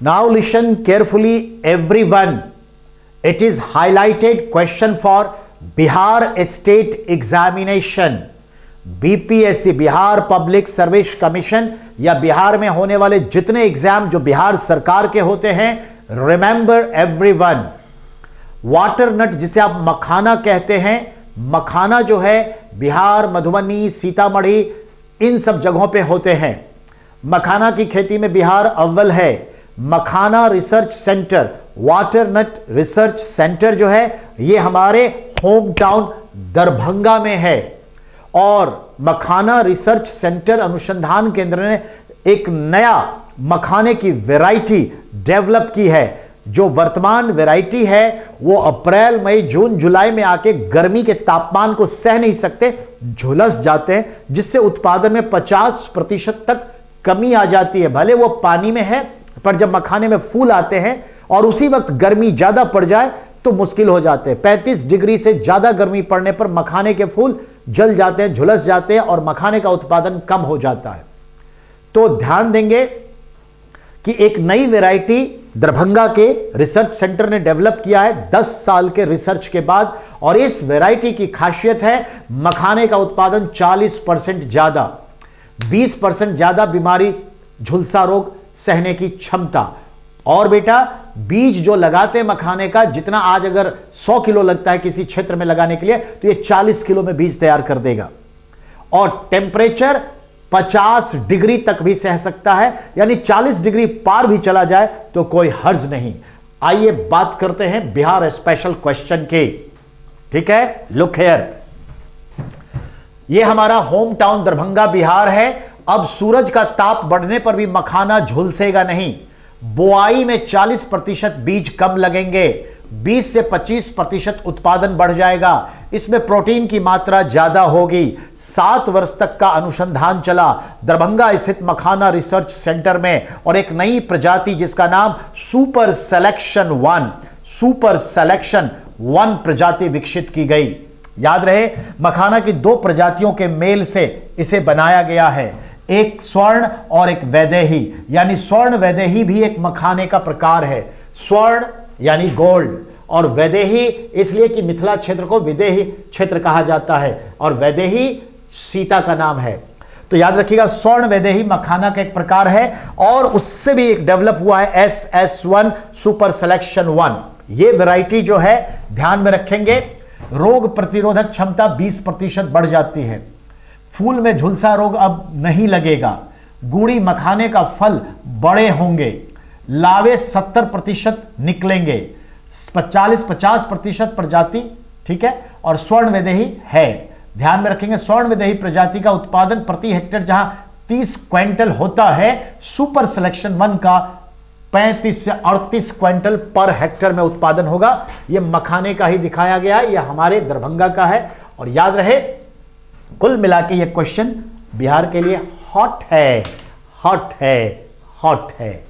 Now listen carefully, everyone. It is highlighted question for Bihar State Examination. BPSC, Bihar public service commission, या बिहार में होने वाले जितने exam जो बिहार सरकार के होते हैं, रिमेंबर एवरीवन, वाटर नट जिसे आप मखाना कहते हैं, मखाना जो है बिहार, मधुबनी, सीतामढ़ी, इन सब जगहों पे होते हैं। मखाना की खेती में बिहार अव्वल है। Makhana research centre, water nut research centre जो है ये हमारे होम टाउन दरभंगा में है। और मखाना रिसर्च सेंटर अनुसंधान केंद्र ने एक नया मखाने की वैरायटी डेवलप की है। जो वर्तमान वैरायटी है वो अप्रैल, मई, जून, जुलाई में आके गर्मी के तापमान को सह नहीं सकते, झुलस जाते हैं, जिससे उत्पादन में 50% तक कमी आ जाती है। भले वो पानी में है, पर जब मखाने में फूल आते हैं और उसी वक्त गर्मी ज्यादा पड़ जाए तो मुश्किल हो जाते हैं। 35 डिग्री से ज्यादा गर्मी पड़ने पर मखाने के फूल जल जाते हैं, झुलस जाते हैं और मखाने का उत्पादन कम हो जाता है। तो ध्यान देंगे कि एक नई वैरायटी दरभंगा के रिसर्च सेंटर ने डेवलप किया है 10 साल के रिसर्च के बाद। और इस वैरायटी की खासियत है मखाने का उत्पादन 40% ज्यादा, 20% ज्यादा बीमारी, झुलसा रोग सहने की क्षमता। और बेटा बीज जो लगाते हैं मखाने का, जितना आज अगर 100 किलो लगता है किसी क्षेत्र में लगाने के लिए, तो ये 40 किलो में बीज तैयार कर देगा। और टेम्परेचर 50 डिग्री तक भी सह सकता है, यानी 40 डिग्री पार भी चला जाए तो कोई हर्ज नहीं। आइए बात करते हैं बिहार स्पेशल क्वेश्चन की। ठीक है, लुक हियर, ये हमारा होम टाउन दरभंगा बिहार है। अब सूरज का ताप बढ़ने पर भी मखाना झुलसेगा नहीं। बोआई में 40% बीज कम लगेंगे, 20 से 25% उत्पादन बढ़ जाएगा। इसमें प्रोटीन की मात्रा ज्यादा होगी। 7 वर्ष तक का अनुसंधान चला दरभंगा स्थित मखाना रिसर्च सेंटर में, और एक नई प्रजाति जिसका नाम सुपर सिलेक्शन 1 प्रजाति विकसित की गई। याद रहे, मखाना की 2 प्रजातियों के मेल से इसे बनाया गया है, एक स्वर्ण और एक वैदेही। यानी स्वर्ण वैदेही भी एक मखाने का प्रकार है। स्वर्ण यानी गोल्ड, और वैदेही इसलिए कि मिथिला क्षेत्र को विदेही क्षेत्र कहा जाता है, और वैदेही सीता का नाम है। तो याद रखिएगा, स्वर्ण वैदेही मखाना का एक प्रकार है। और उससे भी एक डेवलप हुआ है SS1 सुपर सिलेक्शन 1। ये वैरायटी जो है, ध्यान में रखेंगे, रोग प्रतिरोधक क्षमता 20% बढ़ जाती है। फूल में झुलसा रोग अब नहीं लगेगा। गुड़ी मखाने का फल बड़े होंगे। लावे 70% निकलेंगे। 50% प्रजाति, ठीक है, और स्वर्ण वैदेही है। ध्यान में रखेंगे, स्वर्ण वैदेही प्रजाति का उत्पादन प्रति हेक्टेयर जहां 30 क्विंटल होता है, सुपर सिलेक्शन 1 का 35 से 38 क्विंटल पर हेक्टेयर में उत्पादन होगा। यह मखाने का ही दिखाया गया है, यह हमारे दरभंगा का है। और याद रहे, कुल मिला के यह क्वेश्चन बिहार के लिए हॉट है, हॉट है, हॉट है।